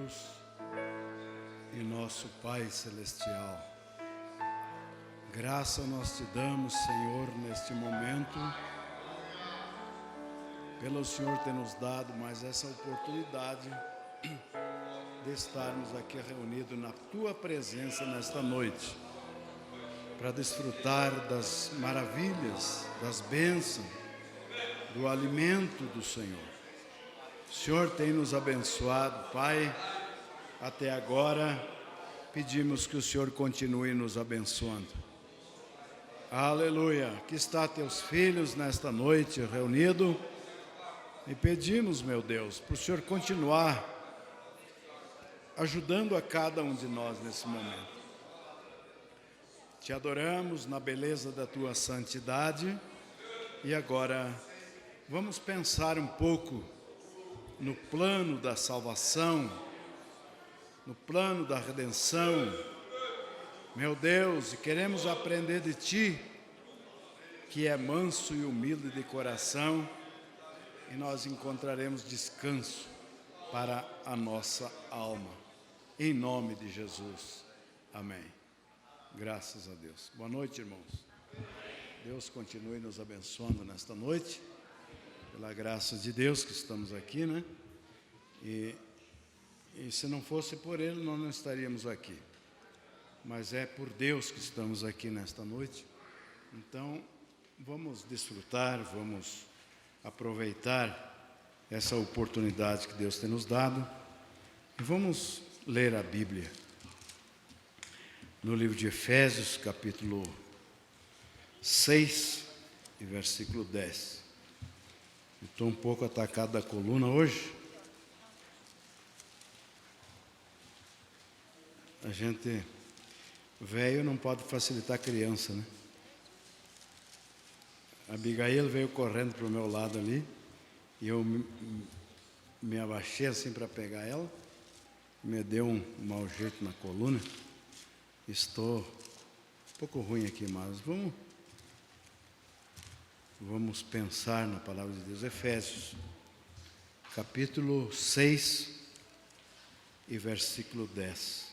Deus e nosso Pai Celestial, graça nós te damos, Senhor, neste momento, pelo Senhor ter nos dado mais essa oportunidade de estarmos aqui reunidos na Tua presença nesta noite, para desfrutar das maravilhas, das bênçãos, do alimento do Senhor. O Senhor tem nos abençoado, Pai, até agora. Pedimos que o Senhor continue nos abençoando. Aleluia. Aqui está teus filhos nesta noite reunidos. E pedimos, meu Deus, para o Senhor continuar ajudando a cada um de nós nesse momento. Te adoramos na beleza da tua santidade. E agora vamos pensar um pouco no plano da salvação, no plano da redenção. Meu Deus, e queremos aprender de Ti, que é manso e humilde de coração, e nós encontraremos descanso para a nossa alma. Em nome de Jesus. Amém. Graças a Deus. Boa noite, irmãos. Deus continue nos abençoando nesta noite, pela graça de Deus que estamos aqui, né? E se não fosse por Ele, nós não estaríamos aqui. Mas é por Deus que estamos aqui nesta noite. Então, vamos desfrutar, vamos aproveitar essa oportunidade que Deus tem nos dado. E vamos ler a Bíblia. No livro de Efésios, capítulo 6 e versículo 10. Estou um pouco atacado da coluna hoje. A gente velho não pode facilitar a criança, né? A Abigail veio correndo para o meu lado ali, e eu me abaixei assim para pegar ela, me deu um mau jeito na coluna. Estou um pouco ruim aqui, mas vamos pensar na palavra de Deus. Efésios, capítulo 6 e versículo 10.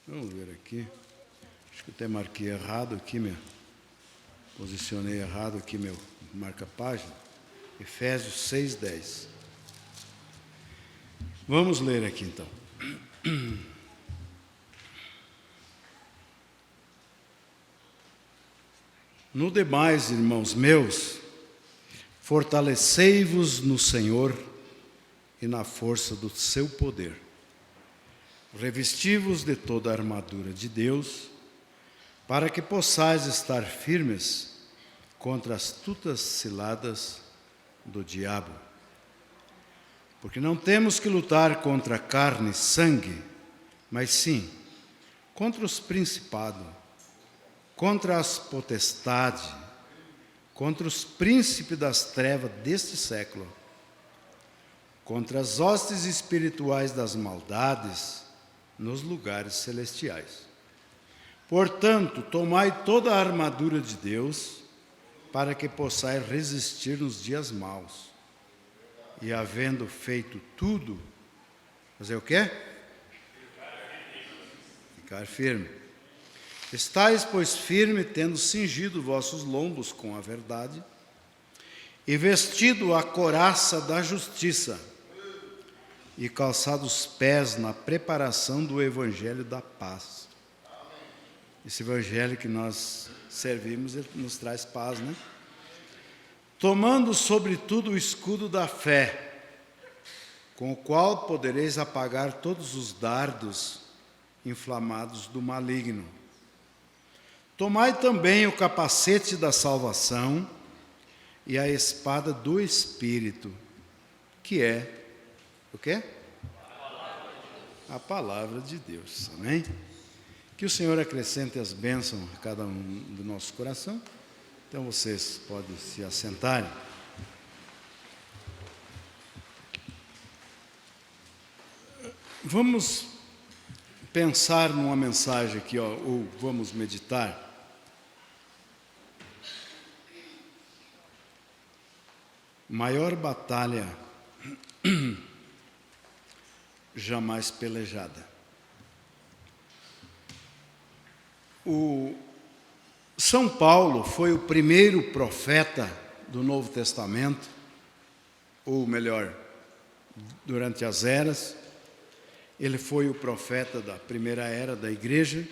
Vamos ver aqui. Acho que eu até marquei errado aqui, posicionei errado aqui meu marca-página. Efésios 6, 10. Vamos ler aqui então. No demais, irmãos meus, fortalecei-vos no Senhor e na força do seu poder. Revesti-vos de toda a armadura de Deus, para que possais estar firmes contra as astutas ciladas do diabo. Porque não temos que lutar contra carne e sangue, mas sim contra os principados, contra as potestades, contra os príncipes das trevas deste século, contra as hostes espirituais das maldades nos lugares celestiais. Portanto, tomai toda a armadura de Deus, para que possais resistir nos dias maus. E havendo feito tudo, fazer o quê? Ficar firme. Estais, pois, firme, tendo cingido vossos lombos com a verdade, e vestido a couraça da justiça, e calçado os pés na preparação do evangelho da paz. Esse evangelho que nós servimos, ele nos traz paz, né? Tomando sobretudo o escudo da fé, com o qual podereis apagar todos os dardos inflamados do maligno. Tomai também o capacete da salvação e a espada do Espírito, que é o quê? A palavra de Deus. Amém? Que o Senhor acrescente as bênçãos a cada um do nosso coração. Então vocês podem se assentarem. Vamos pensar numa mensagem aqui, ou vamos meditar. Maior batalha jamais pelejada. O São Paulo foi o primeiro profeta do Novo Testamento, ou melhor, durante as eras. Ele foi o profeta da primeira era da igreja.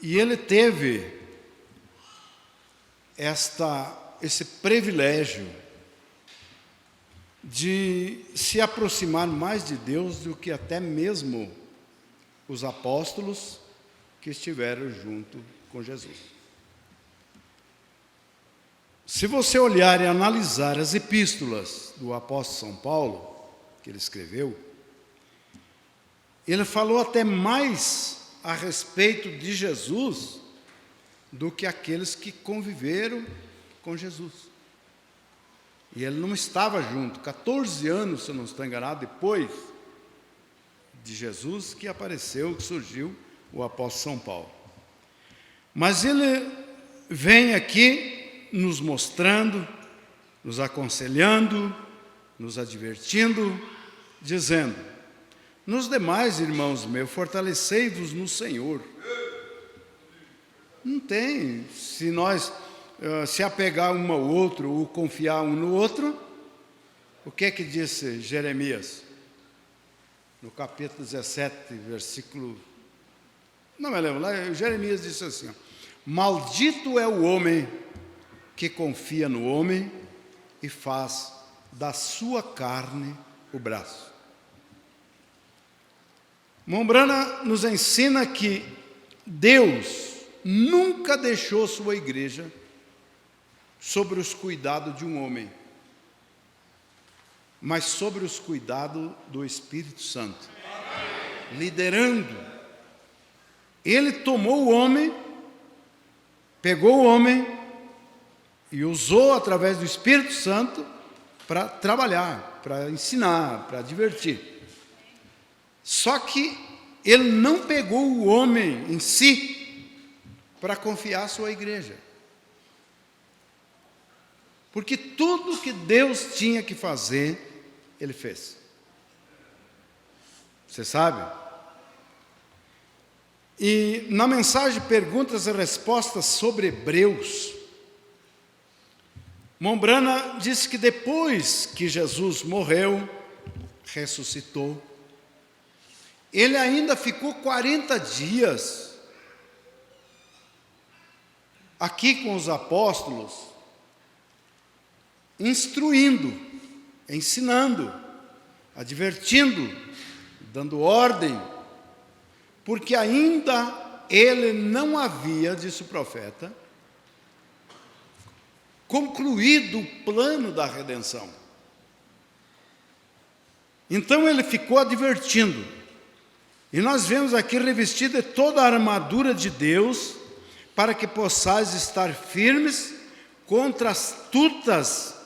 E ele teve esse privilégio de se aproximar mais de Deus do que até mesmo os apóstolos que estiveram junto com Jesus. Se você olhar e analisar as epístolas do apóstolo São Paulo, que ele escreveu, ele falou até mais a respeito de Jesus do que aqueles que conviveram com Jesus. E ele não estava junto, 14 anos, se eu não estou enganado, depois de Jesus que apareceu, que surgiu o apóstolo São Paulo. Mas ele vem aqui nos mostrando, nos aconselhando, nos advertindo, dizendo: nos demais, irmãos meus, fortalecei-vos no Senhor. Não tem, se nós se apegar um ao outro, ou confiar um no outro, o que é que disse Jeremias? No capítulo 17, versículo... Não me lembro, lá Jeremias disse assim: maldito é o homem que confia no homem e faz da sua carne o braço. Mombrana nos ensina que Deus nunca deixou sua igreja sobre os cuidados de um homem, mas sobre os cuidados do Espírito Santo, liderando. Ele tomou o homem, pegou o homem e usou através do Espírito Santo para trabalhar, para ensinar, para divertir. Só que ele não pegou o homem em si para confiar a sua igreja. Porque tudo que Deus tinha que fazer, ele fez. Você sabe? E na mensagem Perguntas e Respostas sobre Hebreus, Mombrana disse que depois que Jesus morreu, ressuscitou, ele ainda ficou 40 dias aqui com os apóstolos, instruindo, ensinando, advertindo, dando ordem, porque ainda ele não havia, disse o profeta, concluído o plano da redenção. Então ele ficou advertindo, e nós vemos aqui revestida toda a armadura de Deus, para que possais estar firmes contra as astutas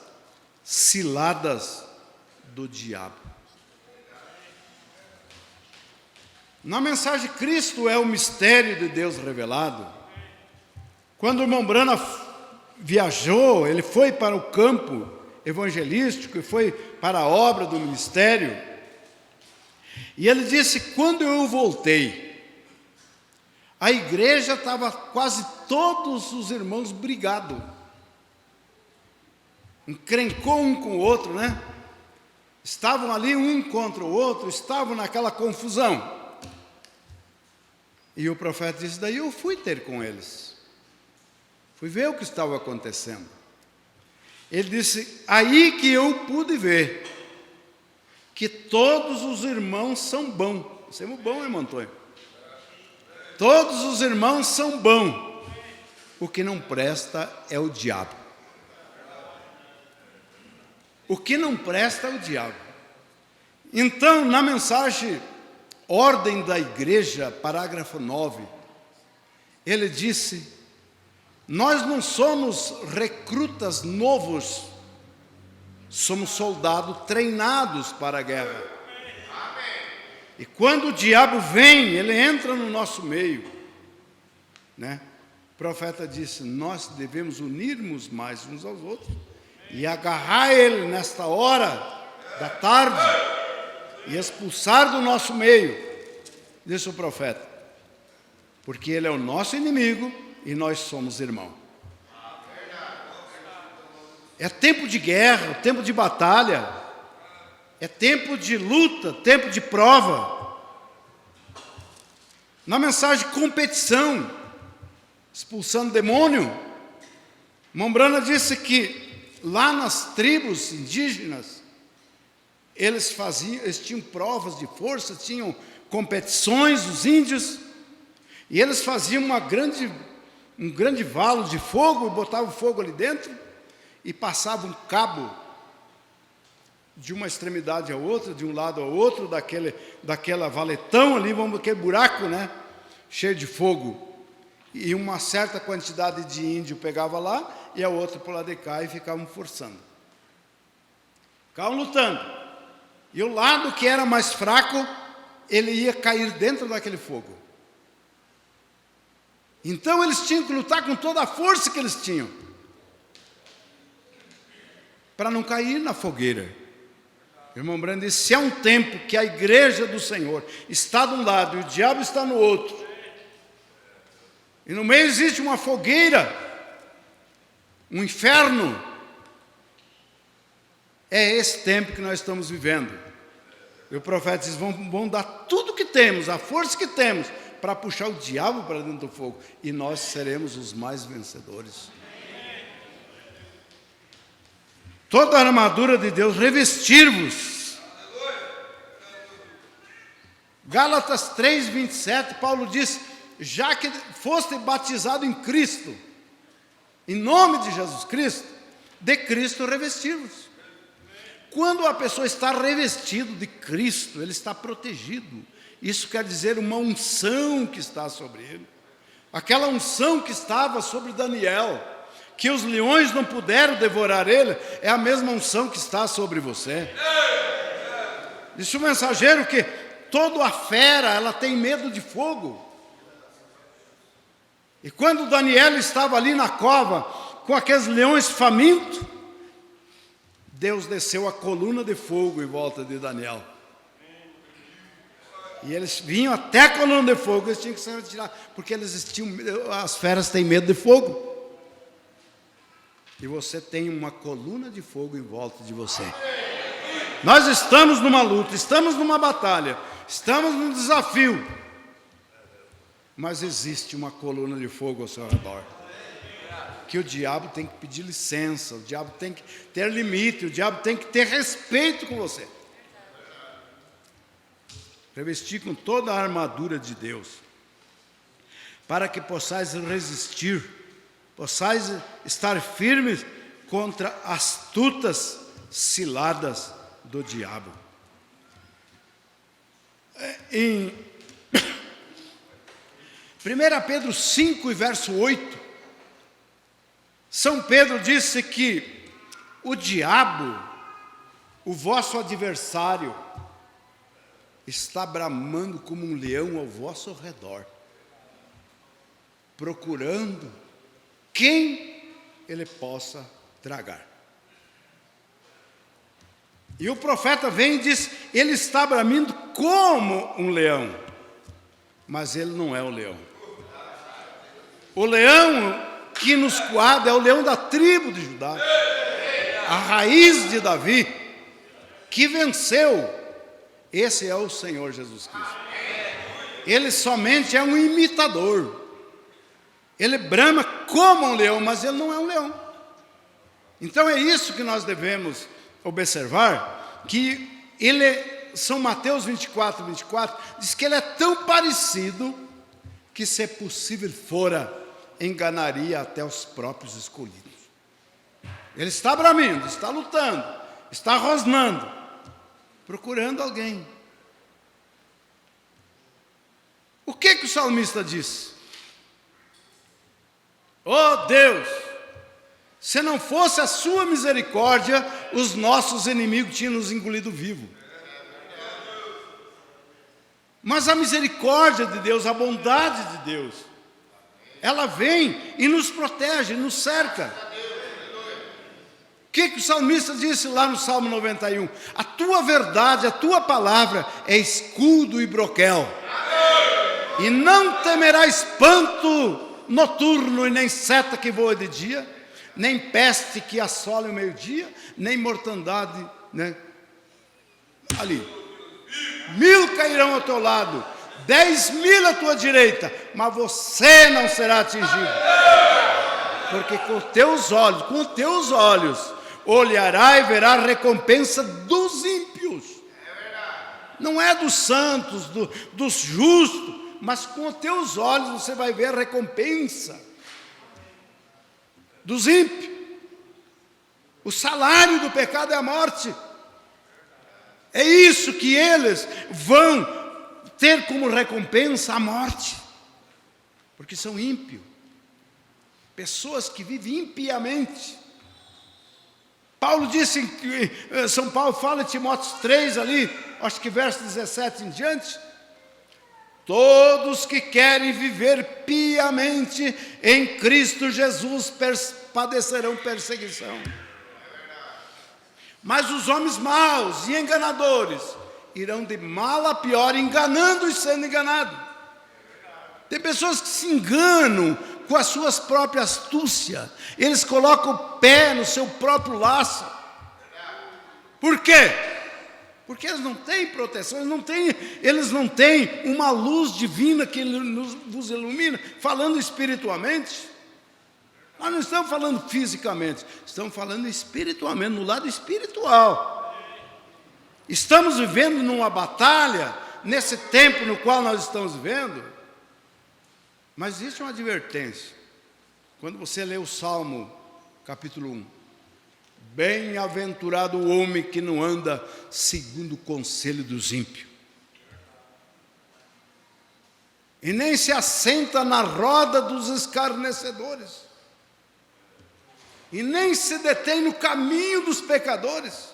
ciladas do diabo. Na mensagem Cristo é o mistério de Deus revelado. Quando o Mombrana viajou, ele foi para o campo evangelístico e foi para a obra do ministério. E ele disse: quando eu voltei, a igreja estava quase todos os irmãos brigados. Encrencou um com o outro, né? Estavam ali um contra o outro, estavam naquela confusão. E o profeta disse: daí eu fui ter com eles. Fui ver o que estava acontecendo. Ele disse: aí que eu pude ver que todos os irmãos são bons. Você é bom, irmão Antônio? Todos os irmãos são bons. O que não presta é o diabo. O que não presta é o diabo. Então, na mensagem Ordem da Igreja, parágrafo 9, ele disse: nós não somos recrutas novos, somos soldados treinados para a guerra. E quando o diabo vem, ele entra no nosso meio, né? O profeta disse: nós devemos unirmos mais uns aos outros e agarrar ele nesta hora da tarde e expulsar do nosso meio, disse o profeta, porque ele é o nosso inimigo e nós somos irmãos. É tempo de guerra, tempo de batalha, é tempo de luta, tempo de prova. Na mensagem competição, expulsando demônio, Mombrana disse que lá nas tribos indígenas, eles tinham provas de força, tinham competições, os índios, e eles faziam um grande valo de fogo, e botavam fogo ali dentro, e passavam um cabo de uma extremidade a outra, de um lado ao outro, daquela valetão ali, aquele buraco, né, cheio de fogo. E uma certa quantidade de índio pegava lá, e a outra por lá de cá, e ficavam forçando. Ficavam lutando. E o lado que era mais fraco, ele ia cair dentro daquele fogo. Então eles tinham que lutar com toda a força que eles tinham, para não cair na fogueira. O irmão Brando disse, se há um tempo que a igreja do Senhor está de um lado e o diabo está no outro, e no meio existe uma fogueira, um inferno, é esse tempo que nós estamos vivendo. E o profeta diz, vão dar tudo que temos, a força que temos, para puxar o diabo para dentro do fogo, e nós seremos os mais vencedores. Toda a armadura de Deus, revestir-vos. Gálatas 3:27, Paulo diz, já que foste batizado em Cristo, em nome de Jesus Cristo, de Cristo revestir-vos. Quando a pessoa está revestido de Cristo, ele está protegido. Isso quer dizer uma unção que está sobre ele. Aquela unção que estava sobre Daniel, que os leões não puderam devorar ele, é a mesma unção que está sobre você. Disse o mensageiro que toda a fera, ela tem medo de fogo. E quando Daniel estava ali na cova, com aqueles leões famintos, Deus desceu a coluna de fogo em volta de Daniel. E eles vinham até a coluna de fogo, eles tinham que se retirar, porque as feras têm medo de fogo. E você tem uma coluna de fogo em volta de você. Nós estamos numa luta, estamos numa batalha, estamos num desafio, mas existe uma coluna de fogo ao seu redor, que o diabo tem que pedir licença, o diabo tem que ter limite, o diabo tem que ter respeito com você. Revestir com toda a armadura de Deus, para que possais resistir, possais estar firmes contra astutas ciladas do diabo. Em 1 Pedro 5, verso 8, São Pedro disse que o diabo, o vosso adversário, está bramando como um leão ao vosso redor, procurando quem ele possa tragar. E o profeta vem e diz, ele está bramindo como um leão, mas ele não é o leão. O leão que nos coada é o leão da tribo de Judá, a raiz de Davi, que venceu. Esse é o Senhor Jesus Cristo. Ele somente é um imitador. Ele brama como um leão, mas ele não é um leão. Então é isso que nós devemos observar, que São Mateus 24, diz que ele é tão parecido, que se possível fora, enganaria até os próprios escolhidos. Ele está bramindo, está lutando, está rosnando, procurando alguém. O que o salmista disse? Oh Deus, se não fosse a sua misericórdia, os nossos inimigos tinham nos engolido vivo. Mas a misericórdia de Deus, a bondade de Deus, ela vem e nos protege, nos cerca. que o salmista disse lá no Salmo 91? A tua verdade, a tua palavra é escudo e broquel. E não temerá espanto noturno, e nem seta que voa de dia, nem peste que assola o meio-dia, nem mortandade, né? Ali, 1000 cairão ao teu lado, 10.000 à tua direita, mas você não será atingido, porque com teus olhos, olhará e verá a recompensa dos ímpios. Não é dos santos, dos justos, mas com os teus olhos você vai ver a recompensa dos ímpios. O salário do pecado é a morte. É isso que eles vão ter como recompensa, a morte, porque são ímpios, pessoas que vivem impiamente. Paulo disse, São Paulo fala em Timóteo 3 ali, acho que verso 17 em diante: todos que querem viver piamente em Cristo Jesus padecerão perseguição. Mas os homens maus e enganadores irão de mal a pior, enganando e sendo enganados. Tem pessoas que se enganam com as suas próprias astúcias. Eles colocam o pé no seu próprio laço. Por quê? Porque eles não têm proteção, eles não têm uma luz divina que nos ilumina, falando espiritualmente. Nós não estamos falando fisicamente, estamos falando espiritualmente, no lado espiritual. Estamos vivendo numa batalha, nesse tempo no qual nós estamos vivendo, mas existe uma advertência. Quando você lê o Salmo, capítulo 1, bem-aventurado o homem que não anda segundo o conselho dos ímpios, e nem se assenta na roda dos escarnecedores, e nem se detém no caminho dos pecadores.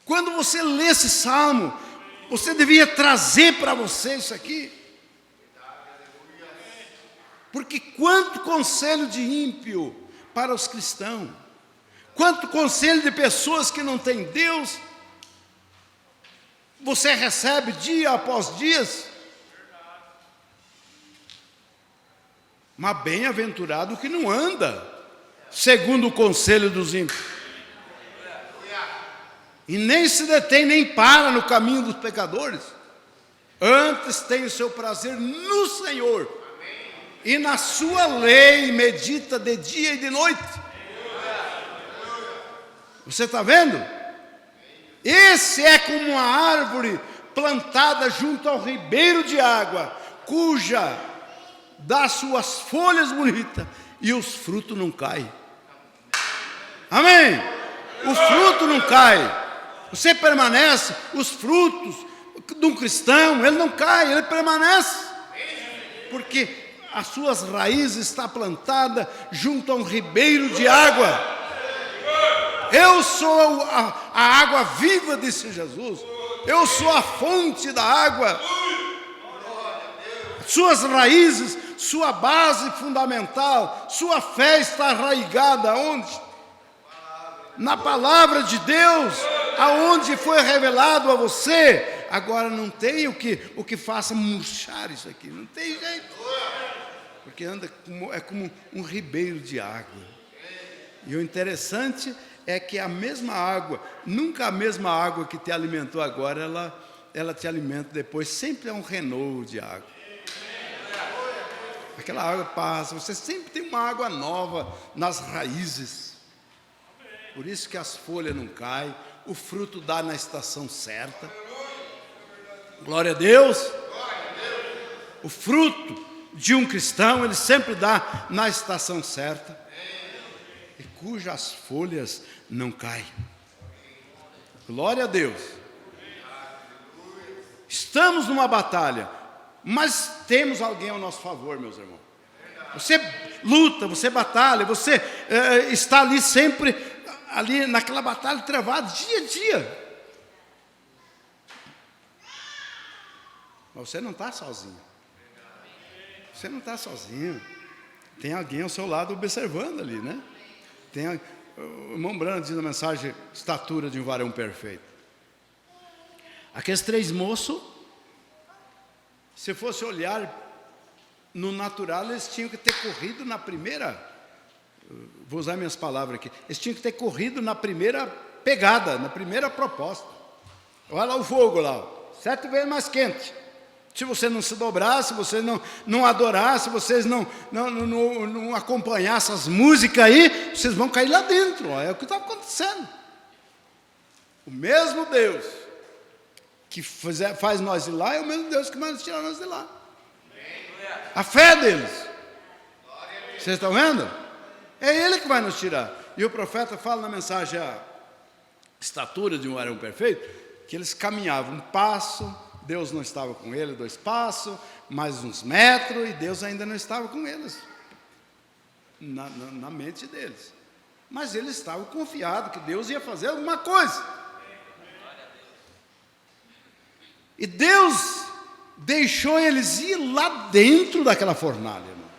Quando você lê esse salmo, você devia trazer para você isso aqui. Porque quanto conselho de ímpio para os cristãos, quanto conselho de pessoas que não têm Deus, você recebe dia após dia. Mas bem-aventurado o que não anda segundo o conselho dos ímpios, e nem se detém nem para no caminho dos pecadores, antes tem o seu prazer no Senhor, e na sua lei medita de dia e de noite. Você está vendo? Esse é como uma árvore plantada junto ao ribeiro de água, cuja dá suas folhas bonitas e os frutos não caem. Amém? O fruto não cai. Você permanece, os frutos de um cristão, ele não cai, ele permanece. Porque as suas raízes estão plantadas junto a um ribeiro de água. Eu sou a água viva, disse Jesus. Eu sou a fonte da água. Suas raízes, sua base fundamental, sua fé está arraigada onde? Na palavra de Deus, aonde foi revelado a você. Agora não tem o que faça murchar isso aqui, não tem jeito, porque é como um ribeiro de água. E o interessante é que a mesma água, nunca a mesma água que te alimentou agora, ela te alimenta depois, sempre é um renovo de água. Aquela água passa, você sempre tem uma água nova nas raízes. Por isso que as folhas não caem, o fruto dá na estação certa. Glória a Deus. O fruto de um cristão, ele sempre dá na estação certa, e cujas folhas não caem. Glória a Deus. Estamos numa batalha, mas temos alguém ao nosso favor, meus irmãos. Você luta, você batalha, você está ali sempre, ali naquela batalha travada, dia a dia. Mas você não está sozinho. Você não está sozinho. Tem alguém ao seu lado observando ali, né? o irmão Branham diz na mensagem, estatura de um varão perfeito. Aqueles 3 moços, se fosse olhar no natural, eles tinham que ter corrido na primeira, vou usar minhas palavras aqui, eles tinham que ter corrido na primeira pegada, na primeira proposta. Olha lá o fogo lá, 7 vezes mais quente. Se você não se dobrar, se você não adorar, se vocês não acompanhar essas músicas aí, vocês vão cair lá dentro. Ó, é o que está acontecendo. O mesmo Deus que faz nós ir lá é o mesmo Deus que vai nos tirar nós de lá. A fé deles. Vocês estão vendo? É Ele que vai nos tirar. E o profeta fala na mensagem a estatura de um varão perfeito, que eles caminhavam um passo, Deus não estava com ele, 2 passos, mais uns metros, e Deus ainda não estava com eles, na mente deles. Mas eles estavam confiados que Deus ia fazer alguma coisa. E Deus deixou eles ir lá dentro daquela fornalha, irmão.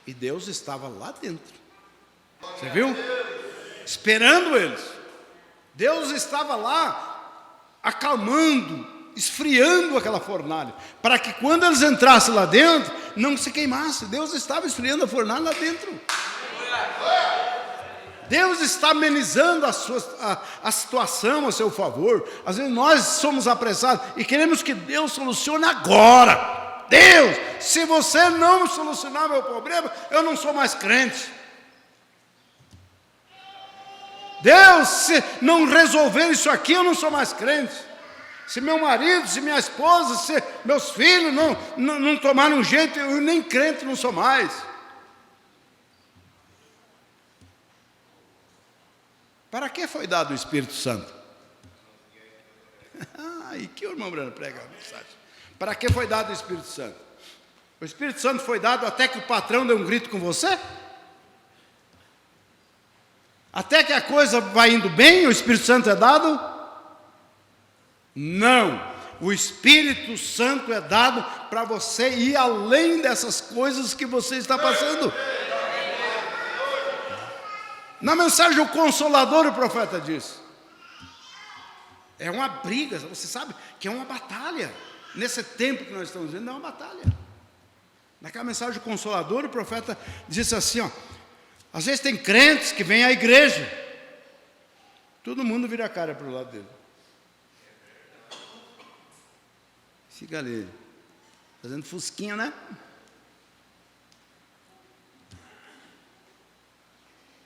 E Deus estava lá dentro. Você viu? Esperando eles. Deus estava lá acalmando, esfriando aquela fornalha, para que quando eles entrassem lá dentro, não se queimasse. Deus estava esfriando a fornalha lá dentro. Deus está amenizando a situação a seu favor. Às vezes nós somos apressados e queremos que Deus solucione agora. Deus, se você não solucionar meu problema, eu não sou mais crente. Deus, se não resolver isso aqui, eu não sou mais crente. Se meu marido, se minha esposa, se meus filhos não tomaram um jeito, eu nem crente não sou mais. Para que foi dado o Espírito Santo? E que o irmão Brano prega a mensagem. Para que foi dado o Espírito Santo? O Espírito Santo foi dado até que o patrão dê um grito com você? Até que a coisa vai indo bem, o Espírito Santo é dado? Não, o Espírito Santo é dado para você ir além dessas coisas que você está passando. Na mensagem o Consolador, o profeta diz, é uma briga, você sabe que é uma batalha. Nesse tempo que nós estamos vivendo, é uma batalha. Naquela mensagem o Consolador, o profeta disse assim, ó, às vezes tem crentes que vêm à igreja, todo mundo vira a cara para o lado dele. Fica ali, fazendo fusquinha, né?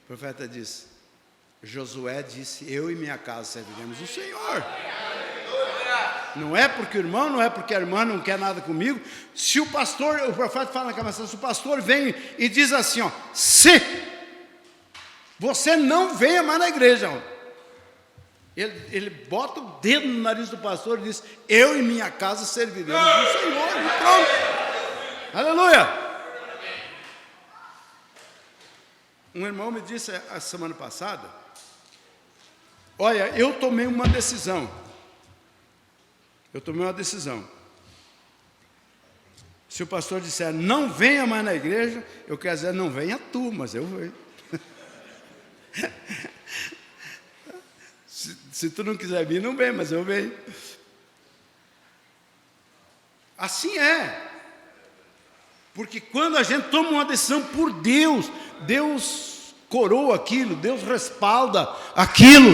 O profeta disse, Josué disse, eu e minha casa serviremos o Senhor. Não é porque o irmão, não é porque a irmã não quer nada comigo. Se o pastor, o profeta fala naquela mensagem, se o pastor vem e diz assim, ó, se você não venha mais na igreja, ó. Ele bota o dedo no nariz do pastor e diz, eu e minha casa serviremos o Senhor. E pronto. Aleluia. Um irmão me disse a semana passada, olha, eu tomei uma decisão. Se o pastor disser, não venha mais na igreja, eu quero dizer, não venha tu, mas eu venho. Se tu não quiser vir, não vem, mas eu venho. Assim é. Porque quando a gente toma uma decisão por Deus, Deus coroa aquilo, Deus respalda aquilo,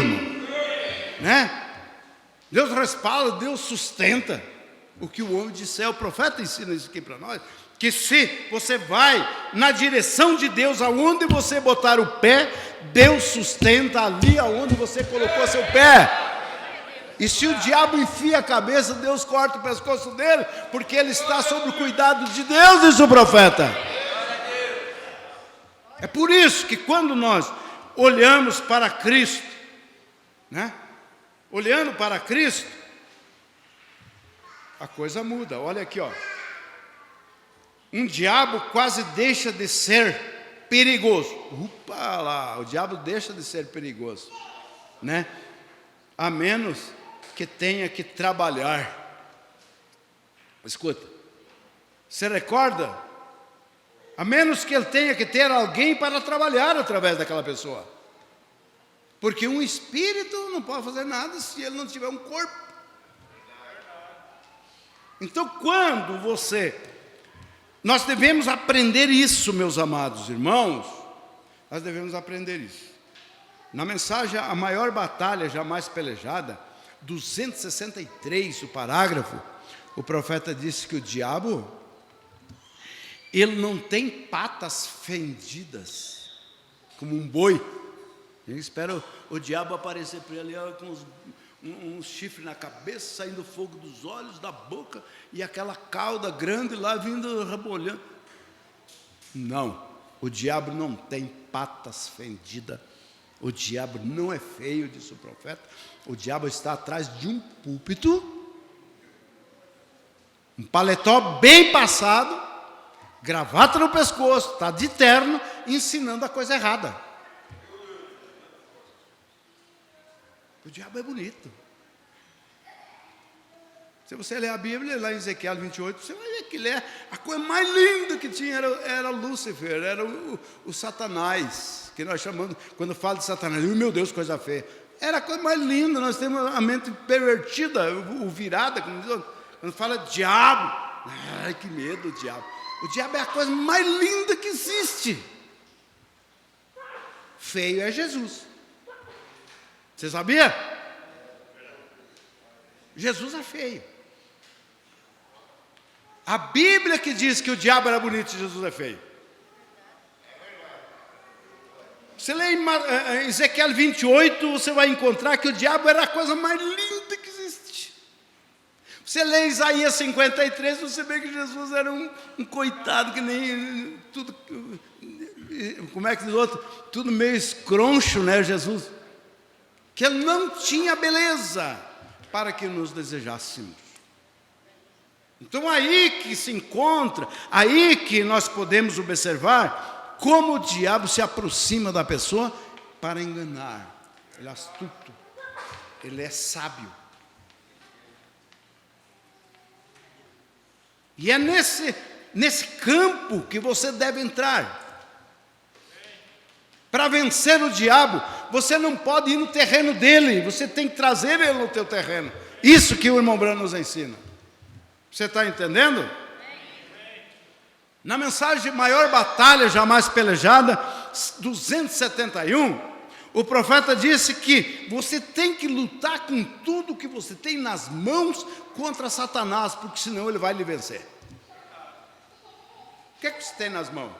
né? Deus respalda, Deus sustenta o que o homem disser. O profeta ensina isso aqui para nós, que se você vai na direção de Deus, aonde você botar o pé, Deus sustenta ali aonde você colocou seu pé. E se o diabo enfia a cabeça, Deus corta o pescoço dele, porque ele está sob o cuidado de Deus, diz o profeta. É por isso que quando nós olhamos para Cristo, né? Olhando para Cristo, a coisa muda. Olha aqui, ó. Um diabo quase deixa de ser perigoso. Opa lá, o diabo deixa de ser perigoso, né? A menos que tenha que trabalhar. Escuta, você recorda A menos que ele tenha que ter alguém para trabalhar através daquela pessoa. Porque um espírito não pode fazer nada se ele não tiver um corpo. Então, nós devemos aprender isso, meus amados irmãos. Nós devemos aprender isso. Na mensagem, a maior batalha jamais pelejada, 263, o parágrafo, o profeta disse que o diabo, ele não tem patas fendidas, como um boi. Ele espera o diabo aparecer para ele com um chifre na cabeça, saindo fogo dos olhos, da boca, e aquela cauda grande lá vindo rebolhando. Não, o diabo não tem patas fendidas. O diabo não é feio, disse o profeta. O diabo está atrás de um púlpito, um paletó bem passado, gravata no pescoço, está de terno, ensinando a coisa errada. O diabo é bonito. Se você ler a Bíblia, lá em Ezequiel 28, você vai ver que ele é a coisa mais linda que tinha, era Lúcifer, era o Satanás, que nós chamamos, quando fala de Satanás, meu Deus, coisa feia. Era a coisa mais linda, nós temos a mente pervertida, virada, quando fala diabo, ai que medo do diabo. O diabo é a coisa mais linda que existe. Feio é Jesus. Você sabia? Jesus é feio. A Bíblia que diz que o diabo era bonito e Jesus é feio. Você lê em Ezequiel 28, você vai encontrar que o diabo era a coisa mais linda que existe. Você lê Isaías 53, você vê que Jesus era um coitado, que nem tudo, como é que diz o outro? Tudo meio escroncho, né, Jesus? Que ele não tinha beleza para que nos desejássemos. Então aí que se encontra, aí que nós podemos observar como o diabo se aproxima da pessoa para enganar. Ele é astuto, ele é sábio. E é nesse campo que você deve entrar. Para vencer o diabo, você não pode ir no terreno dele, você tem que trazer ele no teu terreno. Isso que o irmão Branham nos ensina. Você está entendendo? Na mensagem Maior Batalha Jamais Pelejada, 271, o profeta disse que você tem que lutar com tudo que você tem nas mãos contra Satanás, porque senão ele vai lhe vencer. O que é que você tem nas mãos?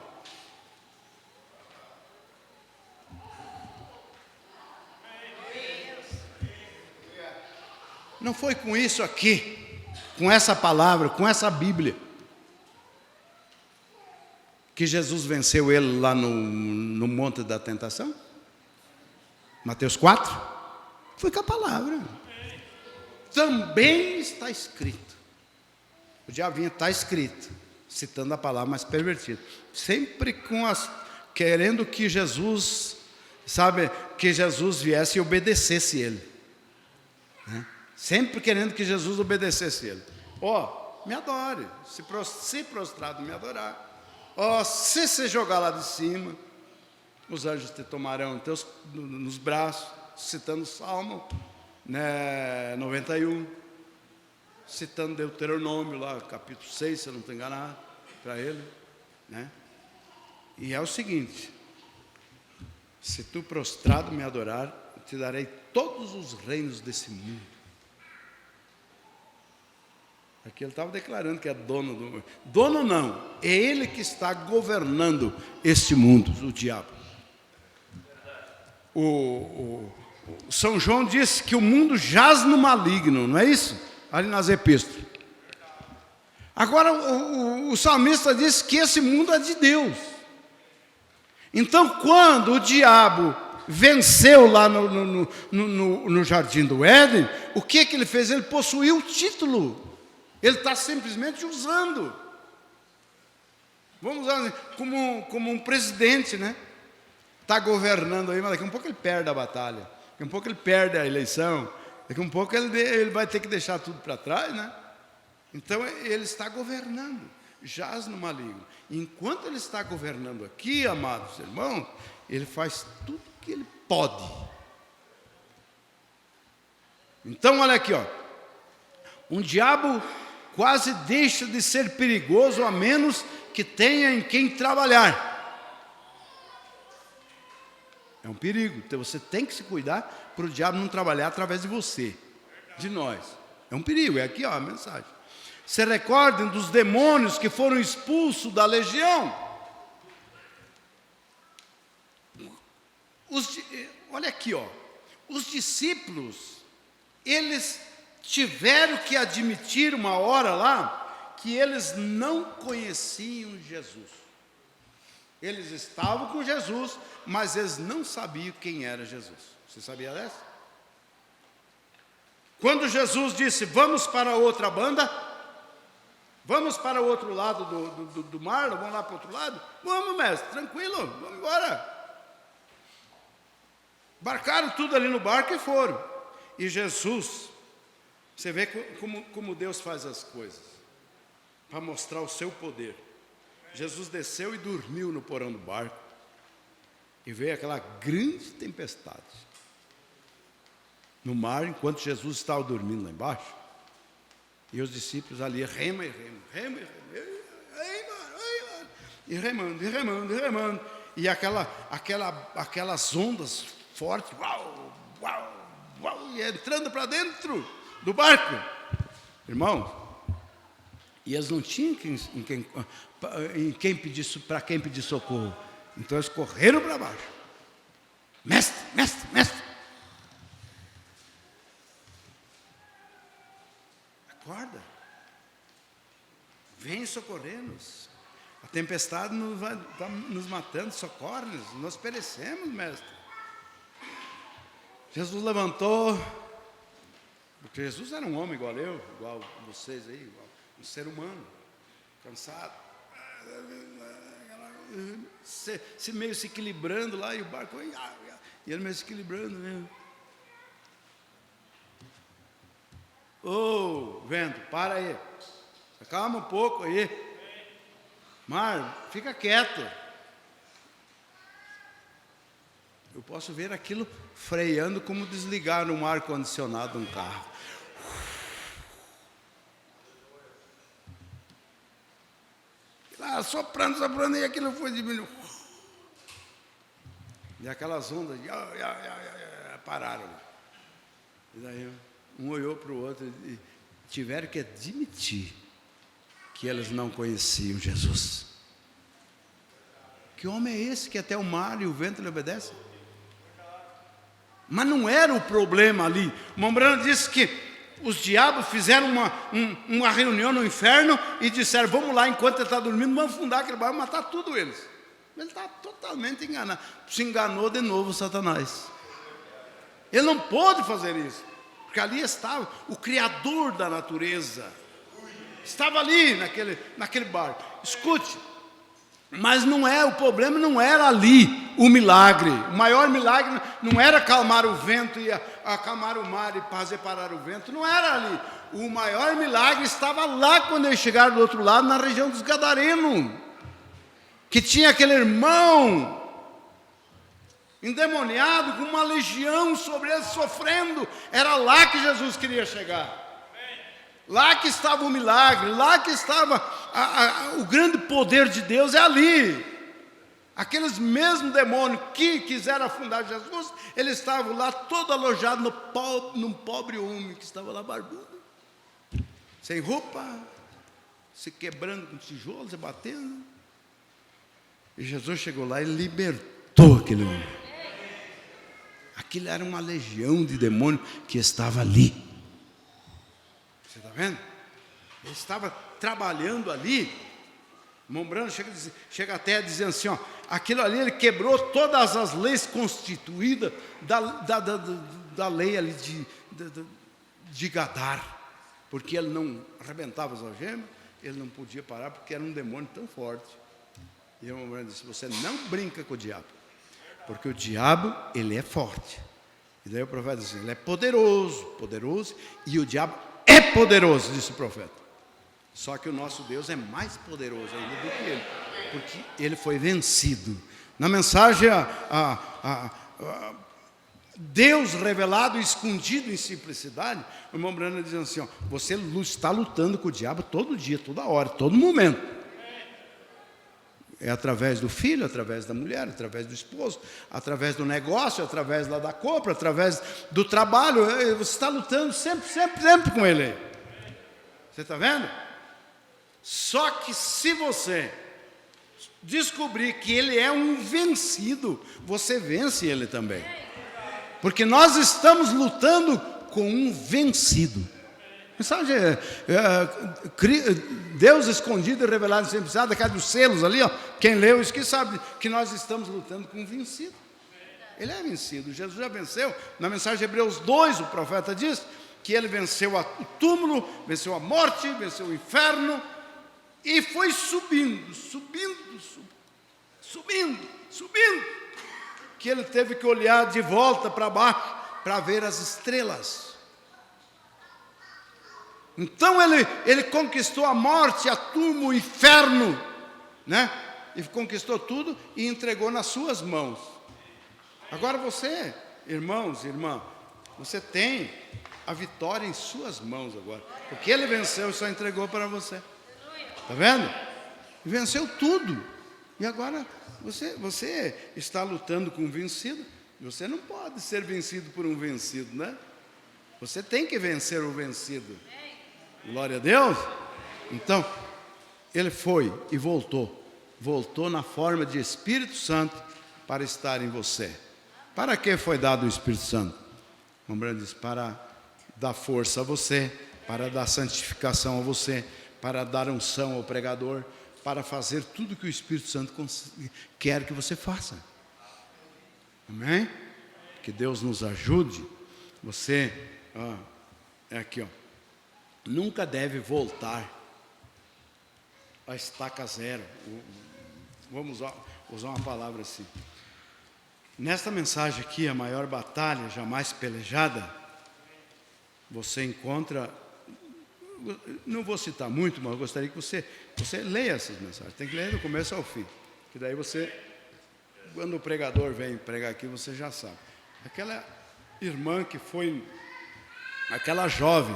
Não foi com isso aqui, com essa palavra, com essa Bíblia, que Jesus venceu ele lá no Monte da Tentação? Mateus 4? Foi com a palavra. Também está escrito. O diabo vinha, está escrito, citando a palavra, mas pervertido. Sempre querendo que Jesus, que Jesus viesse e obedecesse ele. Né? Sempre querendo que Jesus obedecesse ele. Me adore. Se prostrado me adorar. Se você jogar lá de cima, os anjos te tomarão nos braços, citando o Salmo 91, citando Deuteronômio lá, capítulo 6, se eu não estou enganado, para ele. Né? E é o seguinte: se tu prostrado me adorar, eu te darei todos os reinos desse mundo. Aqui ele estava declarando que é dono do mundo. Dono não, é ele que está governando este mundo, o diabo. O São João disse que o mundo jaz no maligno, não é isso? Ali nas epístolas. Agora o salmista diz que esse mundo é de Deus. Então quando o diabo venceu lá no jardim do Éden, o que ele fez? Ele possuiu o título. Ele está simplesmente usando. Vamos usar assim, como um presidente, né? Está governando aí, mas daqui a um pouco ele perde a batalha. Daqui a um pouco ele perde a eleição. Daqui a um pouco ele vai ter que deixar tudo para trás, né? Então ele está governando. jaz no maligno. Enquanto ele está governando aqui, amados irmãos, ele faz tudo que ele pode. Então, olha aqui, ó. Um diabo quase deixa de ser perigoso, a menos que tenha em quem trabalhar. É um perigo. Então você tem que se cuidar para o diabo não trabalhar através de você, de nós. É um perigo. É aqui, ó, a mensagem. Se recordem dos demônios que foram expulsos da legião. Olha aqui, ó. Os discípulos, eles tiveram que admitir uma hora lá que eles não conheciam Jesus. Eles estavam com Jesus, mas eles não sabiam quem era Jesus. Você sabia dessa? Quando Jesus disse, vamos para a outra banda, vamos para o outro lado do mar, vamos lá para o outro lado? Vamos, mestre, tranquilo, vamos embora. Embarcaram tudo ali no barco e foram. E Jesus, você vê como Deus faz as coisas, para mostrar o seu poder. Jesus desceu e dormiu no porão do barco, e veio aquela grande tempestade no mar, enquanto Jesus estava dormindo lá embaixo, e os discípulos ali rema, e remando, e aquelas ondas fortes, e entrando para dentro do barco, irmão. E eles não tinham para quem pedir socorro. Então eles correram para baixo. Mestre. Acorda. Vem socorrer-nos. A tempestade está nos matando, socorre-nos. Nós perecemos, mestre. Jesus levantou. Porque Jesus era um homem igual eu, igual vocês aí, igual um ser humano, cansado, meio se equilibrando lá, e o barco, e ele meio se equilibrando mesmo. Vento, para aí, calma um pouco aí, mar, fica quieto. Eu posso ver aquilo freando como desligar um ar-condicionado de um carro. Soprando, e aquilo foi diminuindo. E aquelas ondas pararam. E daí um olhou para o outro e tiveram que admitir que eles não conheciam Jesus. Que homem é esse que até o mar e o vento lhe obedecem? Mas não era o problema ali. Mombrano disse que os diabos fizeram uma reunião no inferno e disseram, vamos lá, enquanto ele está dormindo, vamos afundar aquele barco, matar tudo eles. Ele está totalmente enganado. Se enganou de novo Satanás. Ele não pôde fazer isso, porque ali estava o Criador da natureza. Estava ali naquele barco. Escute, mas o problema não era ali o milagre. O maior milagre não era acalmar o vento e acalmar o mar e fazer parar o vento. Não era ali. O maior milagre estava lá quando eles chegaram do outro lado, na região dos Gadarenos, que tinha aquele irmão endemoniado com uma legião sobre ele sofrendo. Era lá que Jesus queria chegar. Lá que estava o milagre, lá que estava o grande poder de Deus, é ali. Aqueles mesmos demônios que quiseram afundar Jesus, eles estavam lá todo alojados num pobre homem que estava lá barbudo, sem roupa, se quebrando com tijolos e batendo. E Jesus chegou lá e libertou aquele homem. Aquilo era uma legião de demônios que estava ali. Você está vendo? Ele estava trabalhando ali. Mombrano chega até a dizer assim, ó, aquilo ali ele quebrou todas as leis constituídas da lei ali de Gadar, porque ele não arrebentava as algemas, ele não podia parar porque era um demônio tão forte. E o Mombrano disse, você não brinca com o diabo, porque o diabo ele é forte. E daí o profeta disse, ele é poderoso, e o diabo é poderoso, disse o profeta. Só que o nosso Deus é mais poderoso ainda do que ele, porque ele foi vencido. Na mensagem, Deus revelado e escondido em simplicidade, o irmão Branham diz assim, ó, você está lutando com o diabo todo dia, toda hora, todo momento. É através do filho, através da mulher, através do esposo, através do negócio, através da compra, através do trabalho. Você está lutando sempre, sempre, sempre com ele. Você está vendo? Só que se você descobrir que ele é um vencido, você vence ele também. Porque nós estamos lutando com um vencido. Mensagem Deus escondido e revelado em simplicidade, aquela dos selos ali, ó, quem leu isso que sabe que nós estamos lutando com um vencido. Ele é vencido, Jesus já venceu. Na mensagem de Hebreus 2, o profeta diz que ele venceu o túmulo, venceu a morte, venceu o inferno e foi subindo, que ele teve que olhar de volta para baixo para ver as estrelas. Então ele conquistou a morte, a túmulo, o inferno, né? E conquistou tudo e entregou nas suas mãos. Agora você, irmãos e irmãs, você tem a vitória em suas mãos agora. Porque ele venceu e só entregou para você. Está vendo? Venceu tudo. E agora você está lutando com um vencido. Você não pode ser vencido por um vencido, né? Você tem que vencer o vencido. Glória a Deus. Então, ele foi e voltou. Voltou na forma de Espírito Santo para estar em você. Para que foi dado o Espírito Santo? O Branham diz, para dar força a você, para dar santificação a você, para dar unção ao pregador, para fazer tudo que o Espírito Santo quer que você faça. Amém? Que Deus nos ajude. Você, é aqui, ó. Nunca deve voltar a estaca zero. Vamos usar uma palavra assim. Nesta mensagem aqui, a maior batalha jamais pelejada, você encontra, não vou citar muito, mas eu gostaria que você leia essas mensagens. Tem que ler do começo ao fim, que daí você, quando o pregador vem pregar aqui, você já sabe. Aquela irmã que foi, aquela jovem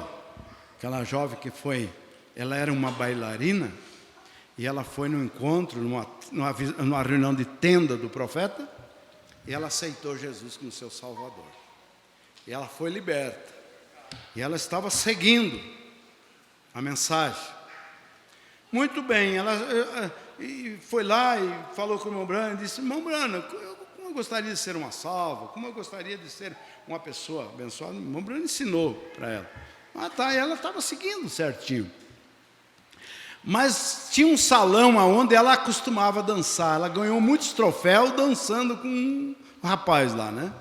que foi, ela era uma bailarina, e ela foi no encontro, numa reunião de tenda do profeta, e ela aceitou Jesus como seu Salvador. E ela foi liberta. E ela estava seguindo a mensagem. Muito bem, ela foi lá e falou com o irmão Branham, e disse, irmão Branham, como eu gostaria de ser uma salva, como eu gostaria de ser uma pessoa abençoada. O irmão Branham ensinou para ela. E ela estava seguindo certinho. Mas tinha um salão onde ela costumava dançar. Ela ganhou muitos troféus dançando com um rapaz lá, né?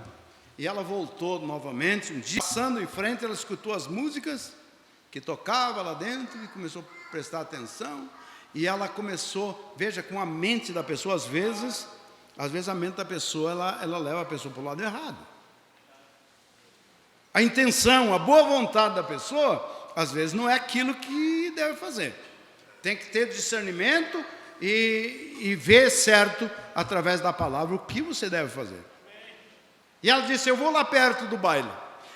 E ela voltou novamente, um dia, passando em frente, ela escutou as músicas que tocava lá dentro e começou a prestar atenção. E ela começou, veja, com a mente da pessoa, às vezes a mente da pessoa, ela leva a pessoa para o lado errado. A intenção, a boa vontade da pessoa, às vezes não é aquilo que deve fazer. Tem que ter discernimento e ver certo, através da palavra, o que você deve fazer. E ela disse, eu vou lá perto do baile,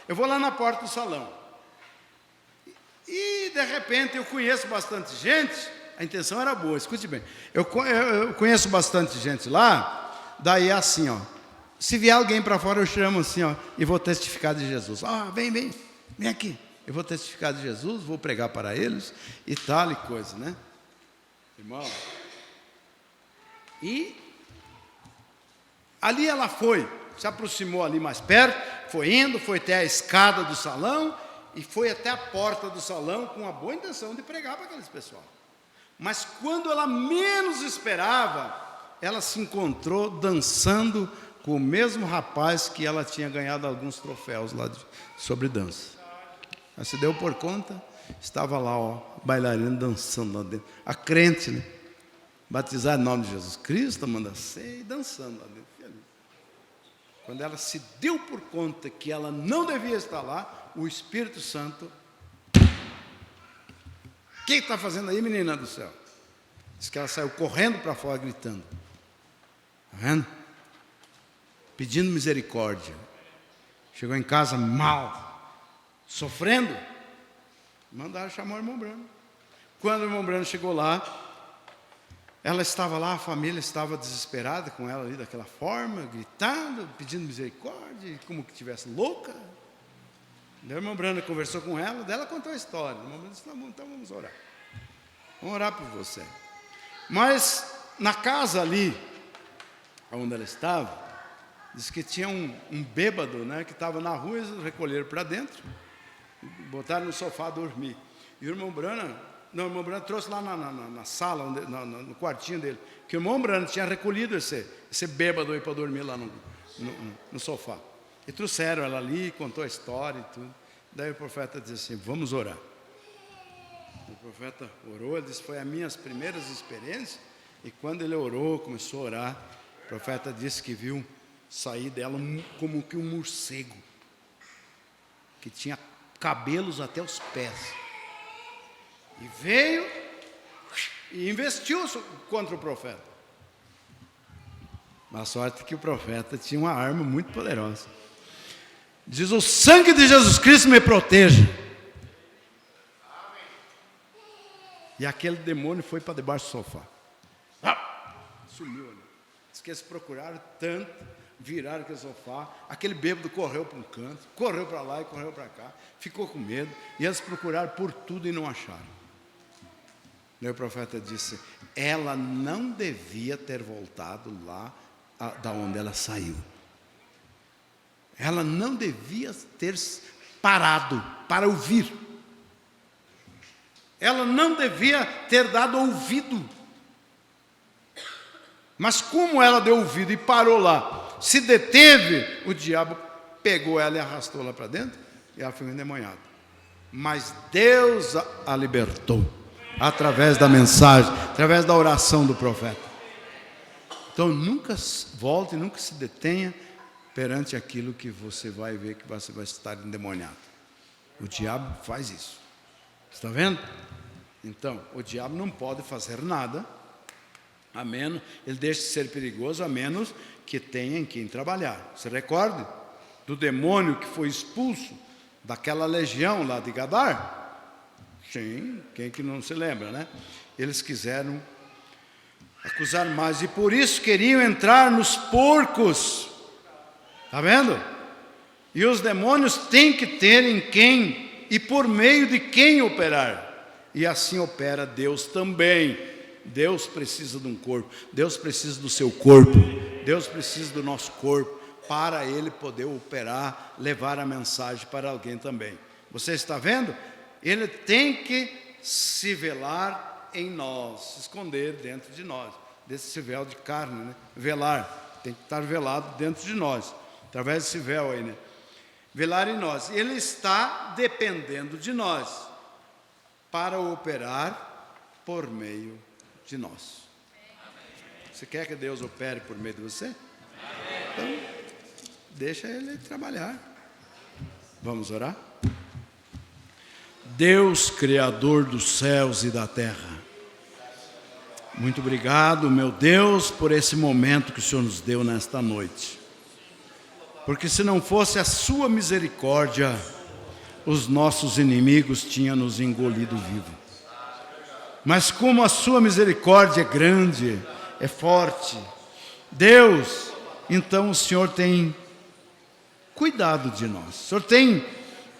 eu vou lá na porta do salão. E, de repente, eu conheço bastante gente, a intenção era boa, escute bem. Eu conheço bastante gente lá, daí é assim, ó. Se vier alguém para fora, eu chamo assim, ó, e vou testificar de Jesus. Vem aqui. Eu vou testificar de Jesus, vou pregar para eles e tal e coisa, né? Irmão. E ali ela foi, se aproximou ali mais perto, foi até a escada do salão e foi até a porta do salão com a boa intenção de pregar para aqueles pessoal. Mas quando ela menos esperava, ela se encontrou dançando com o mesmo rapaz que ela tinha ganhado alguns troféus lá sobre dança. Ela se deu por conta, estava lá, ó, bailarina dançando lá dentro. A crente, né? Batizada em nome de Jesus Cristo, manda ser e dançando lá dentro. Quando ela se deu por conta que ela não devia estar lá, o Espírito Santo que está fazendo aí, menina do céu? Diz que ela saiu correndo para fora, gritando. Está vendo? Pedindo misericórdia. Chegou em casa mal, sofrendo. Mandaram chamar o irmão Brano. Quando o irmão Brano chegou lá, ela estava lá, a família estava desesperada com ela ali daquela forma, gritando, pedindo misericórdia, como que estivesse louca. Daí o irmão Brano conversou com ela, daí ela contou a história. O irmão Brano disse, então vamos orar. Vamos orar por você. Mas na casa ali, onde ela estava, disse que tinha um bêbado, né, que estava na rua, eles recolheram para dentro, botaram no sofá a dormir. E o irmão Brano trouxe lá na sala, no quartinho dele, que o irmão Brano tinha recolhido esse bêbado aí para dormir lá no sofá. E trouxeram ela ali, contou a história e tudo. Daí o profeta disse assim, vamos orar. O profeta orou, ele disse, foi as minhas primeiras experiências. E quando ele orou, começou a orar, o profeta disse que viu sair dela como que um morcego, que tinha cabelos até os pés. E veio e investiu contra o profeta. Mas a sorte é que o profeta tinha uma arma muito poderosa. Diz, o sangue de Jesus Cristo me proteja. E aquele demônio foi para debaixo do sofá. Sumiu ali. Diz que eles procuraram tanto, viraram aquele sofá. Aquele bêbado correu para um canto, correu para lá e correu para cá. Ficou com medo. E eles procuraram por tudo e não acharam. Daí o profeta disse, ela não devia ter voltado lá da onde ela saiu. Ela não devia ter parado para ouvir. Ela não devia ter dado ouvido. Mas como ela deu ouvido e parou lá, se deteve, o diabo pegou ela e arrastou lá para dentro, e ela foi endemoniada. Mas Deus a libertou, através da mensagem, através da oração do profeta. Então nunca volte, nunca se detenha perante aquilo que você vai ver que você vai estar endemoniado. O diabo faz isso. Está vendo? Então, o diabo não pode fazer nada, a menos, ele deixa de ser perigoso, a menos que tenha em quem trabalhar. Se recorde do demônio que foi expulso daquela legião lá de Gadar? Sim, quem que não se lembra, né? Eles quiseram acusar mais, e por isso queriam entrar nos porcos. Está vendo? E os demônios têm que ter em quem e por meio de quem operar. E assim opera Deus também. Deus precisa de um corpo, Deus precisa do seu corpo, Deus precisa do nosso corpo, para Ele poder operar, levar a mensagem para alguém também. Você está vendo? Ele tem que se velar em nós, se esconder dentro de nós, desse véu de carne, né? Velar, tem que estar velado dentro de nós, através desse véu aí, né? Velar em nós. Ele está dependendo de nós para operar por meio de nós. Você quer que Deus opere por meio de você? Então, deixa Ele trabalhar. Vamos orar? Deus, Criador dos céus e da terra, muito obrigado, meu Deus, por esse momento que o Senhor nos deu nesta noite. Porque se não fosse a sua misericórdia, os nossos inimigos tinham nos engolido vivo. Mas como a sua misericórdia é grande, é forte, Deus, então o Senhor tem cuidado de nós. O Senhor tem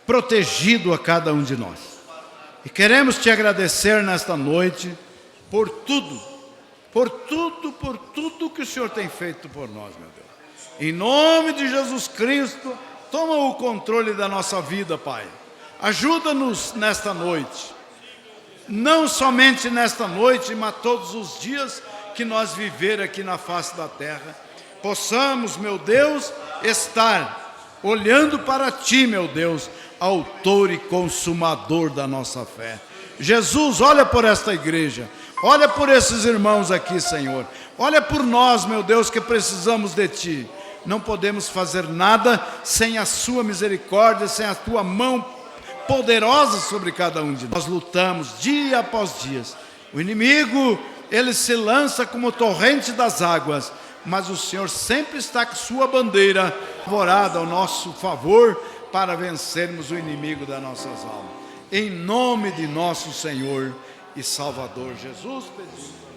protegido a cada um de nós. E queremos te agradecer nesta noite por tudo que o Senhor tem feito por nós, meu Deus. Em nome de Jesus Cristo, toma o controle da nossa vida, Pai. Ajuda-nos nesta noite. Não somente nesta noite, mas todos os dias que nós viver aqui na face da terra, possamos, meu Deus, estar olhando para Ti, meu Deus, autor e consumador da nossa fé. Jesus, olha por esta igreja, olha por esses irmãos aqui, Senhor. Olha por nós, meu Deus, que precisamos de Ti. Não podemos fazer nada sem a sua misericórdia, sem a Tua mão poderosa sobre cada um de nós. Nós lutamos dia após dia. O inimigo, ele se lança como torrente das águas, mas o Senhor sempre está com sua bandeira vorada ao nosso favor para vencermos o inimigo das nossas almas. Em nome de nosso Senhor e Salvador Jesus, pedimos.